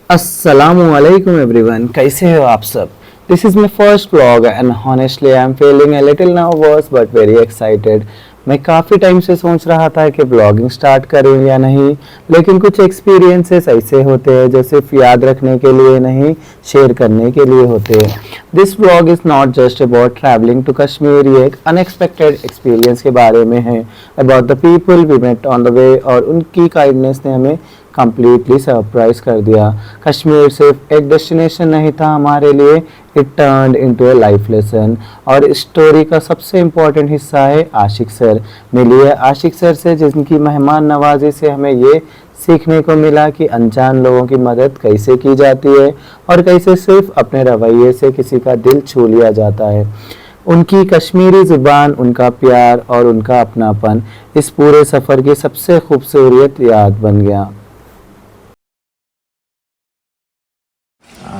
Assalamualaikum everyone, कैसे हो आप सब? This is my first vlog and honestly I am feeling a little nervous but very excited. मैं काफ़ी टाइम से सोच रहा था कि ब्लॉगिंग स्टार्ट करूं या नहीं, लेकिन कुछ एक्सपीरियंसेस ऐसे होते हैं जो सिर्फ याद रखने के लिए नहीं, शेयर करने के लिए होते हैं. This vlog is not just about travelling to Kashmir. ये एक अनएक्सपेक्टेड एक्सपीरियंस के बारे में है, about the people we met on the way, और उनकी काइंडनेस ने हमें कंप्लीटली सरप्राइज कर दिया. कश्मीर सिर्फ एक डेस्टिनेशन नहीं था हमारे लिए, it turned into a life lesson. और इस स्टोरी का सबसे इम्पोर्टेंट हिस्सा है आशिक सर. मिलिए आशिक सर से, जिनकी मेहमान नवाजी से हमें ये सीखने को मिला कि अनजान लोगों की मदद कैसे की जाती है और कैसे सिर्फ अपने रवैये से किसी का दिल छू लिया जाता है. उनकी कश्मीरी ज़ुबान, उनका प्यार और उनका अपनापन इस पूरे सफ़र की सबसे खूबसूरत याद बन गया.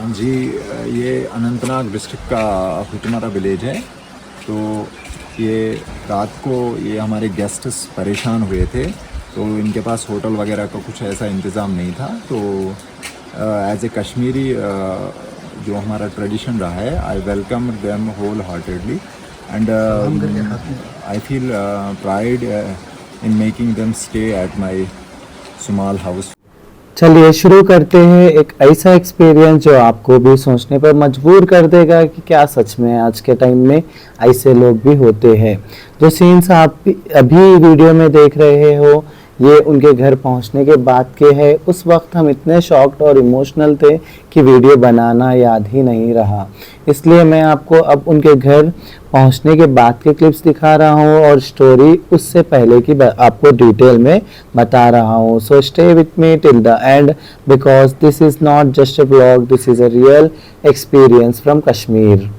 जी, ये अनंतनाग डिस्ट्रिक्ट का हुटमारा विलेज है. तो ये रात को ये हमारे गेस्ट्स परेशान हुए थे, तो इनके पास होटल वगैरह का कुछ ऐसा इंतज़ाम नहीं था. तो एज ए कश्मीरी जो हमारा ट्रेडिशन रहा है, I welcome them wholeheartedly and I feel pride in making them stay at my small house. चलिए शुरू करते हैं एक ऐसा एक्सपीरियंस जो आपको भी सोचने पर मजबूर कर देगा कि क्या सच में आज के टाइम में ऐसे लोग भी होते हैं. जो सीन्स आप अभी वीडियो में देख रहे हो, ये उनके घर पहुंचने के बाद के हैं. उस वक्त हम इतने शॉक्ड और इमोशनल थे कि वीडियो बनाना याद ही नहीं रहा. इसलिए मैं आपको अब उनके घर पहुंचने के बाद के क्लिप्स दिखा रहा हूं और स्टोरी उससे पहले की आपको डिटेल में बता रहा हूं. So stay with me till the end because this is not just a blog, this is a real experience from Kashmir.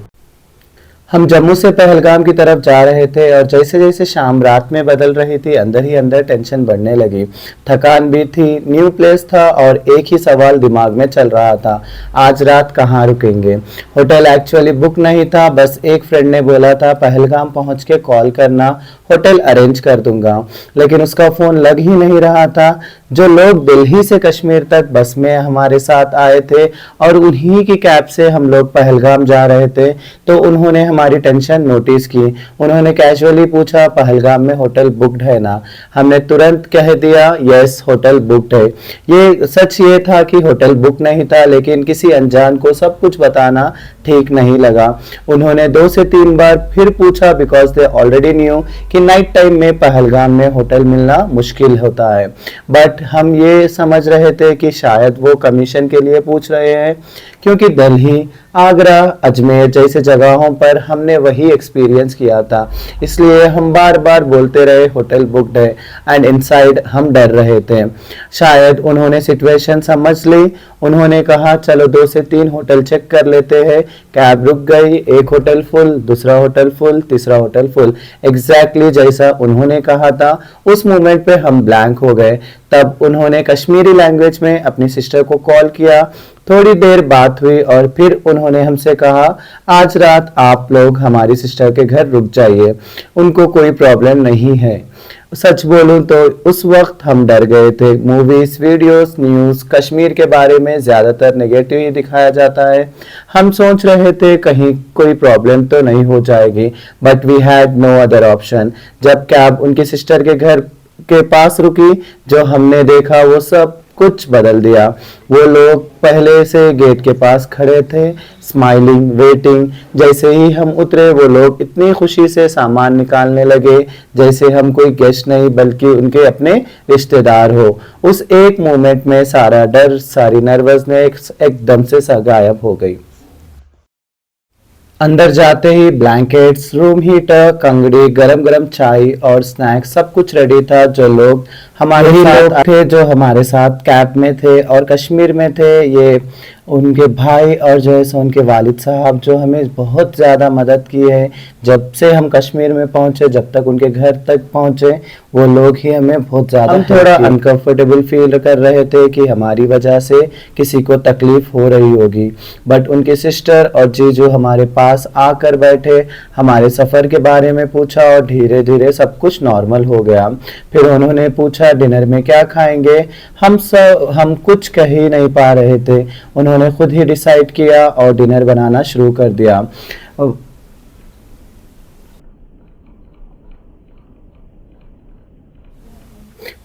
हम जम्मू से पहलगाम की तरफ जा रहे थे और जैसे जैसे शाम रात में बदल रही थी, अंदर ही अंदर टेंशन बढ़ने लगी. थकान भी थी, न्यू प्लेस था और एक ही सवाल दिमाग में चल रहा था, आज रात कहाँ रुकेंगे. होटल एक्चुअली बुक नहीं था, बस एक फ्रेंड ने बोला था पहलगाम पहुँच के कॉल करना, होटल अरेंज कर दूंगा. लेकिन उसका फ़ोन लग ही नहीं रहा था. जो लोग दिल्ली से कश्मीर तक बस में हमारे साथ आए थे और उन्हीं की कैब से हम लोग पहलगाम जा रहे थे, तो उन्होंने हमारी टेंशन नोटिस की. उन्होंने कैजुअली पूछा पहलगाम में होटल बुक्ड है ना. हमने तुरंत कह दिया यस, होटल बुक्ड है. ये सच ये था कि होटल बुक नहीं था, लेकिन किसी अनजान को सब कुछ बताना ठीक नहीं लगा. उन्होंने 2 से 3 बार फिर पूछा बिकॉज दे ऑलरेडी न्यू कि नाइट टाइम में पहलगाम में होटल मिलना मुश्किल होता है. बट हम ये समझ रहे थे कि शायद वो कमीशन के लिए पूछ रहे हैं, क्योंकि दिल्ली, आगरा, अजमेर जैसे जगहों पर हमने वही एक्सपीरियंस किया था. इसलिए हम बार बार बोलते रहे होटल बुक्ड है एंड इनसाइड हम डर रहे थे. शायद उन्होंने सिचुएशन समझ ली. उन्होंने कहा चलो 2 से 3 होटल चेक कर लेते हैं. कैब रुक गई, एक होटल फुल, दूसरा होटल फुल, तीसरा होटल फुल. एग्जैक्टली जैसा उन्होंने कहा था. उस मोमेंट पे हम ब्लैंक हो गए. तब उन्होंने कश्मीरी लैंग्वेज में अपनी सिस्टर को कॉल किया. थोड़ी देर बात हुई और फिर उन्होंने हमसे कहा आज रात आप लोग हमारी सिस्टर के घर रुक जाइए, उनको कोई प्रॉब्लम नहीं है. सच बोलूं तो उस वक्त हम डर गए थे. मूवीज, वीडियोस, न्यूज़ कश्मीर के बारे में ज़्यादातर नेगेटिव ही दिखाया जाता है. हम सोच रहे थे कहीं कोई प्रॉब्लम तो नहीं हो जाएगी, but we had no other option. जब कैब उनकी सिस्टर के घर के पास रुकी, जो हमने देखा वो सब कुछ बदल दिया. वो लोग पहले से गेट के पास खड़े थे, स्माइलिंग, वेटिंग. जैसे ही हम उतरे वो लोग इतनी खुशी से सामान निकालने लगे जैसे हम कोई गेस्ट नहीं बल्कि उनके अपने रिश्तेदार हो. उस एक मोमेंट में सारा डर, सारी नर्वसनेस एकदम से गायब हो गई. अंदर जाते ही ब्लैंकेट्स, रूम हीटर, कंगड़ी, गरम गरम चाय और स्नैक्स सब कुछ रेडी था. जो लोग हमारे साथ थे, जो हमारे साथ कैब में थे और कश्मीर में थे, ये उनके भाई और जो है सो उनके वालिद साहब, जो हमें बहुत ज़्यादा मदद की है. जब से हम कश्मीर में पहुंचे, जब तक उनके घर तक पहुंचे, वो लोग ही हमें बहुत ज़्यादा. हम थोड़ा अनकंफर्टेबल फील कर रहे थे कि हमारी वजह से किसी को तकलीफ हो रही होगी. बट उनके सिस्टर और जीजू हमारे पास आकर बैठे, हमारे सफ़र के बारे में पूछा और धीरे धीरे सब कुछ नॉर्मल हो गया. फिर उन्होंने पूछा पूछा डिनर में क्या खाएंगे। हम कुछ कह ही नहीं पा रहे थे। उन्होंने खुद ही डिसाइड किया और डिनर बनाना शुरू कर दिया।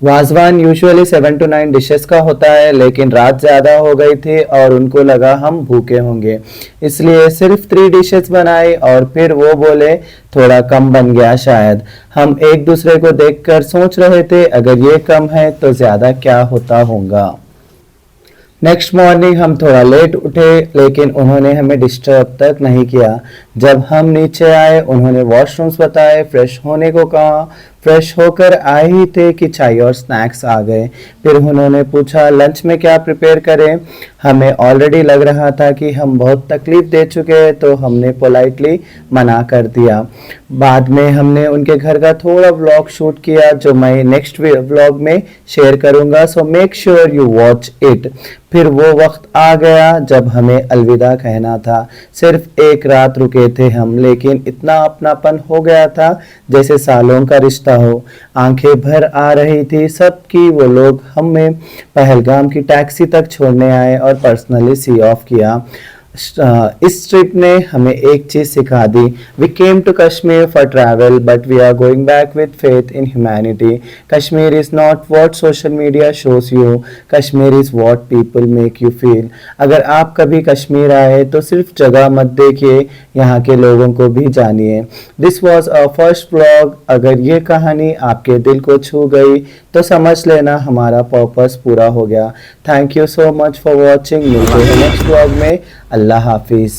वाजवान यूजुअली 7 to 9 डिशेस का होता है, लेकिन रात ज़्यादा हो गई थी और उनको लगा हम भूखे होंगे, इसलिए सिर्फ 3 डिशेस बनाई और फिर वो बोले थोड़ा कम बन गया शायद। हम एक दूसरे को देखकर सोच रहे थे अगर ये कम है तो ज़्यादा क्या होता होगा। नेक्स्ट मॉर्निंग हम थोड़ा लेट उठे, लेकिन उन्होंने हमें डिस्टर्ब तक नहीं किया। जब हम नीचे आए उन्होंने वॉशरूम्स बताए, फ्रेश होने को कहा। फ्रेश होकर आए ही थे कि चाय और स्नैक्स आ गए। फिर उन्होंने पूछा लंच में क्या प्रिपेयर करें। हमें ऑलरेडी लग रहा था कि हम बहुत तकलीफ दे चुके हैं, तो हमने पोलाइटली मना कर दिया। बाद में हमने उनके घर का थोड़ा व्लॉग शूट किया जो मैं नेक्स्ट व्लॉग में शेयर करूंगा, so make sure you watch it. फिर वो वक्त आ गया जब हमें अलविदा कहना था। सिर्फ एक रात रुके थे हम, लेकिन इतना अपनापन हो गया था जैसे सालों का रिश्ता हो। आंखें भर आ रही थी सबकी। वो लोग हमें पहलगाम की टैक्सी तक छोड़ने आए और पर्सनली सी ऑफ किया। इस ट्रिप ने हमें एक चीज सिखा दी। We came to Kashmir for travel but we are going back with faith in humanity. Kashmir is not what social media shows you, Kashmir is what people make you feel. अगर आप कभी कश्मीर आए तो सिर्फ जगह मत देखिए, यहाँ के लोगों को भी जानिए। This was our first vlog. अगर ये कहानी आपके दिल को छू गई तो समझ लेना हमारा पर्पस पूरा हो गया। Thank you so much for watching. मिलते हैं नेक्स्ट व्लॉग में। अल्लाह हाफिज।